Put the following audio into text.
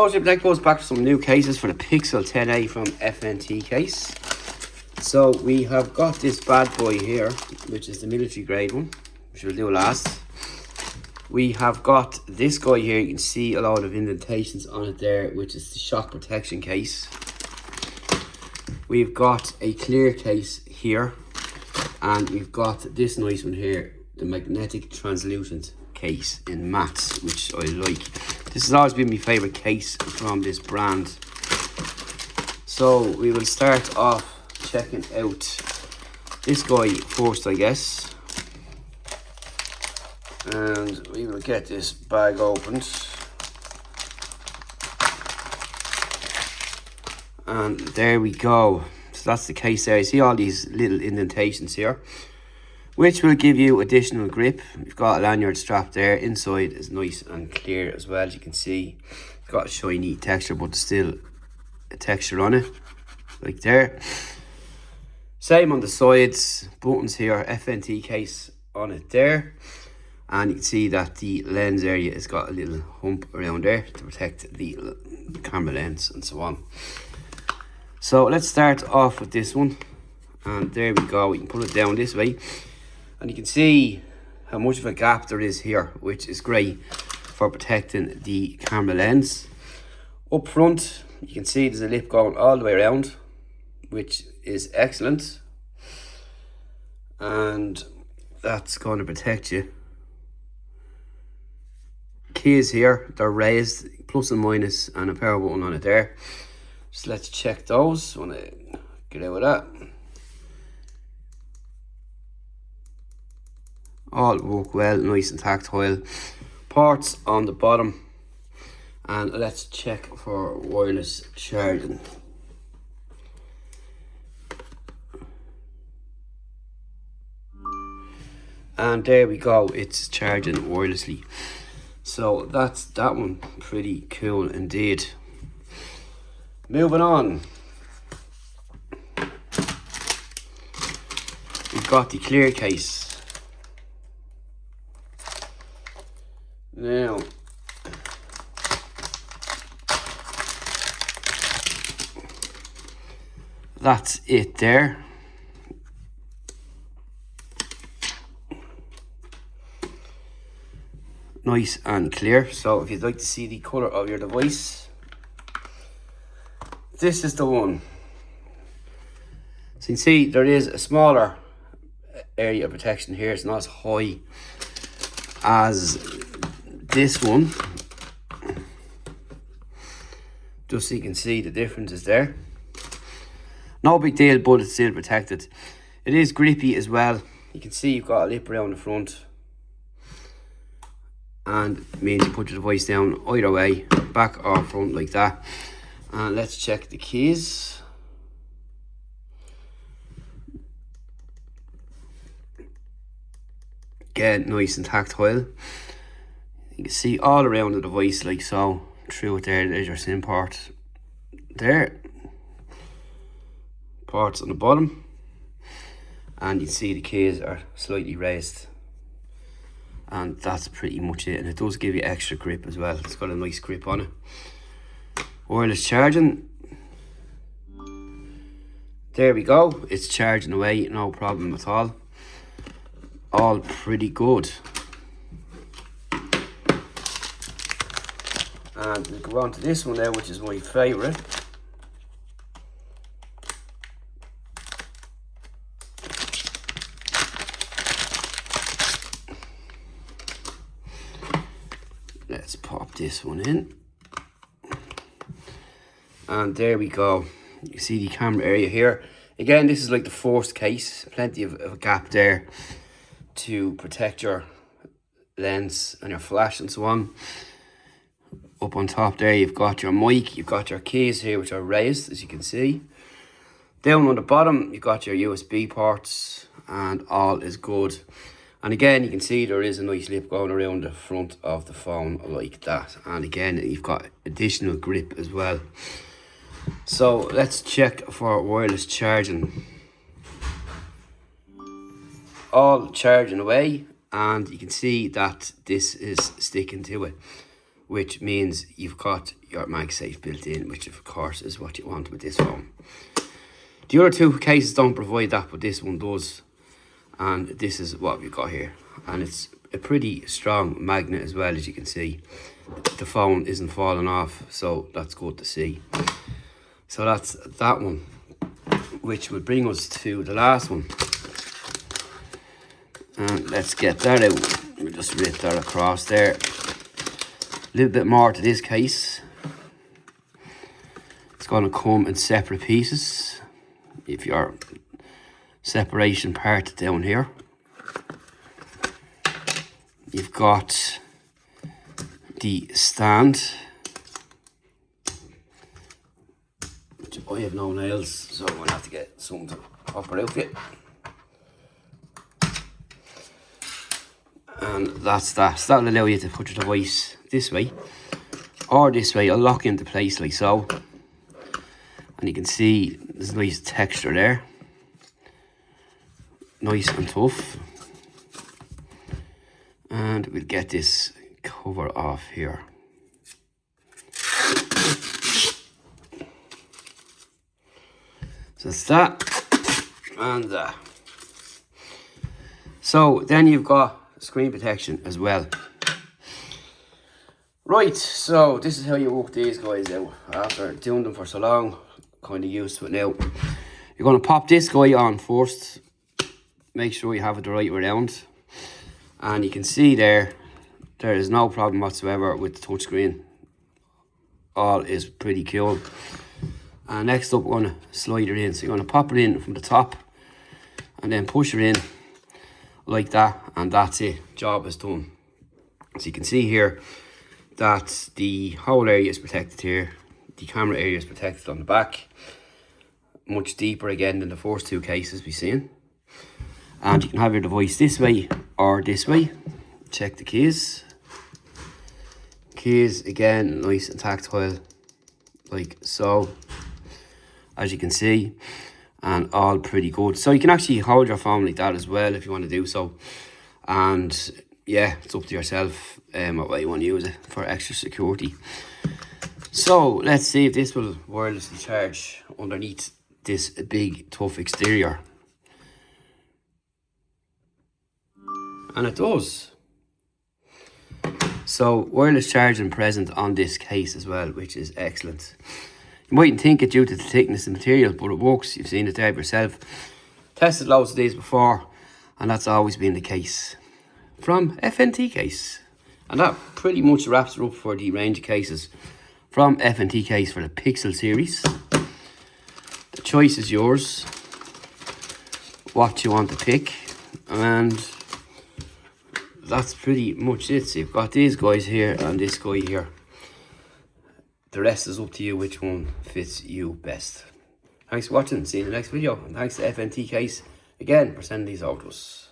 So that goes back to some new cases for the Pixel 10a from FNTCASE. So we have got this bad boy here, which is the military grade one, which we'll do last. We have got this guy here. You can see a lot of indentations on it there, which is the shock protection case. We've got a clear case here, and we've got this nice one here, the magnetic translucent case in matte, which I like. This has always been my favourite case from this brand. So we will start off checking out this guy first, I guess. And we will get this bag opened. And there we go. So that's the case there. You see all these little indentations here, which will give you additional grip. We've got a lanyard strap there. Inside is nice and clear as well, as you can see. It's got a shiny texture, but still a texture on it, like there. Same on the sides, buttons here, FNTCASE on it there. And you can see that the lens area has got a little hump around there to protect the camera lens and so on. So let's start off with this one. And there we go, we can put it down this way. And you can see how much of a gap there is here, which is great for protecting the camera lens. Up front, you can see there's a lip going all the way around, which is excellent. And that's going to protect you. Keys here, they're raised, plus and minus, and a power button on it there. So let's check those. Want to get out of that. All work well, nice and tactile. Ports on the bottom. And let's check for wireless charging. And there we go, it's charging wirelessly. So that's that one, pretty cool indeed. Moving on. We've got the clear case. Now, that's it there. Nice and clear. So if you'd like to see the colour of your device, this is the one. So you can see there is a smaller area of protection here. It's not as high as this one. Just so you can see the difference is there. No big deal, but it's still protected. It is grippy as well. You can see you've got a lip around the front. And it means you put your device down either way, back or front like that. And let's check the keys. Again, nice and tactile. You can see all around the device like so. Through it there, there's your SIM port. There. Ports on the bottom. And you can see the keys are slightly raised. And that's pretty much it. And it does give you extra grip as well. It's got a nice grip on it. Wireless charging. There we go. It's charging away, no problem at all. All pretty good. And we'll go on to this one now, which is my favourite. Let's pop this one in. And there we go. You see the camera area here. Again, this is like the first case. Plenty of a gap there to protect your lens and your flash and so on. Up on top there, you've got your mic. You've got your keys here, which are raised, as you can see. Down on the bottom, you've got your USB ports, and all is good. And again, you can see there is a nice lip going around the front of the phone like that. And again, you've got additional grip as well. So let's check for wireless charging. All charging away, and you can see that this is sticking to it. which means you've got your MagSafe built in, which of course is what you want with this phone. The other two cases don't provide that, but this one does. And this is what we've got here. And it's a pretty strong magnet as well, as you can see. The phone isn't falling off, so that's good to see. So that's that one, which will bring us to the last one. And let's get that out. We'll just rip that across there. A little bit more to this case. It's going to come in separate pieces. If your separation part down here, you've got the stand, which I have no nails, so I'm going to have to get something to pop it out with. And that's that. So that'll allow you to put your device this way or this way. It'll lock into place like so. And you can see there's a nice texture there. Nice and tough. And we'll get this cover off here. So that's that. And that. So then you've got screen protection as well. Right, so this is how you work these guys out. After doing them for so long, kind of used to it now. You're going to pop this guy on first. Make sure you have it the right way around. And you can see there is no problem whatsoever with the touchscreen. All is pretty cool. And next up, we're going to slide it in. So you're going to pop it in from the top and then push it in like that, and that's it. Job is done. So you can see here that the whole area is protected here. The camera area is protected on the back. Much deeper again than the first two cases we've seen. And you can have your device this way or this way. Check the keys. Keys again, nice and tactile, like so, as you can see, and all pretty good. So you can actually hold your phone like that as well if you want to do so. And yeah, it's up to yourself what way you want to use it for extra security. So let's see if this will wirelessly charge underneath this big tough exterior. And it does. So wireless charging present on this case as well, which is excellent. You mightn't think it due to the thickness of the material, but it works. You've seen it there yourself. Tested loads of these before, and that's always been the case. From FNTCASE. And that pretty much wraps it up for the range of cases from FNTCASE for the Pixel series. The choice is yours, what you want to pick, and that's pretty much it. So you've got these guys here and this guy here. The rest is up to you which one fits you best. Thanks for watching. See you in the next video. And thanks to FNTCASE again for sending these out to us.